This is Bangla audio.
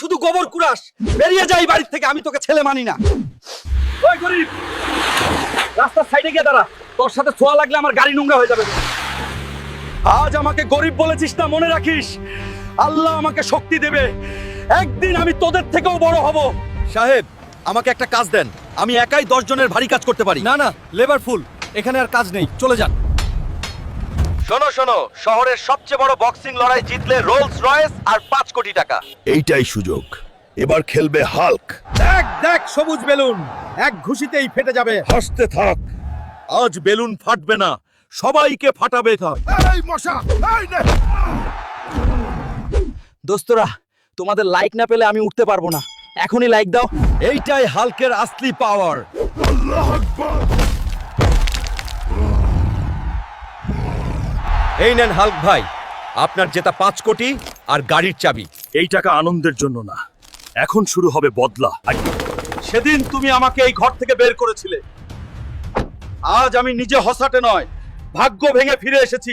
শুধু গোবর কুড়াস। বেরিয়ে যাই বাড়ি থেকে, আমি তোকে ছেলে মানি না। ওই গরিব, রাস্তার সাইডে গিয়ে দাঁড়া, তোর সাথে ছোঁয়া লাগলে আমার গাড়ি নোংরা হয়ে যাবে। আজ আমাকে গরিব বলেছিস না, মনে রাখিস আল্লাহ আমাকে শক্তি দেবে, একদিন আমি তোদের থেকেও বড় হব। সাহেব, আমাকে একটা কাজ দেন, আমি একাই 10 জনের ভারী কাজ করতে পারি। না না, লেবার ফুল, এখানে আর কাজ নেই, চলে যান। শোনো শোনো, শহরের সবচেয়ে বড় বক্সিং লড়াই জিতলে রোলস রয়েস আর 5 কোটি টাকা। এইটাই সুযোগ, এবার খেলবে হাল্ক। দেখ দেখ, সবুজ বেলুন এক ঘুষিতেই ফেটে যাবে। হাসতে থাক, আজ বেলুন ফাটবে না, সবাইকে ফাটাবে। এই মশা, এই নে। দোস্তরা, তোমাদের লাইক না পেলে আমি উঠতে পারবো না, এখনই লাইক দাও। এইটাই হাল্কের আসলি পাওয়ার। আল্লাহ আকবার। এই নেন হাল্ক ভাই, আপনার জেতা 5 কোটি আর গাড়ির চাবি। এই টাকা আনন্দের জন্য না, এখন শুরু হবে বদলা। সেদিন তুমি আমাকে এই ঘর থেকে বের করেছিলে, আজ আমি নিজে হসাটে নয়, ভাগ্য ভেঙে ফিরে এসেছি।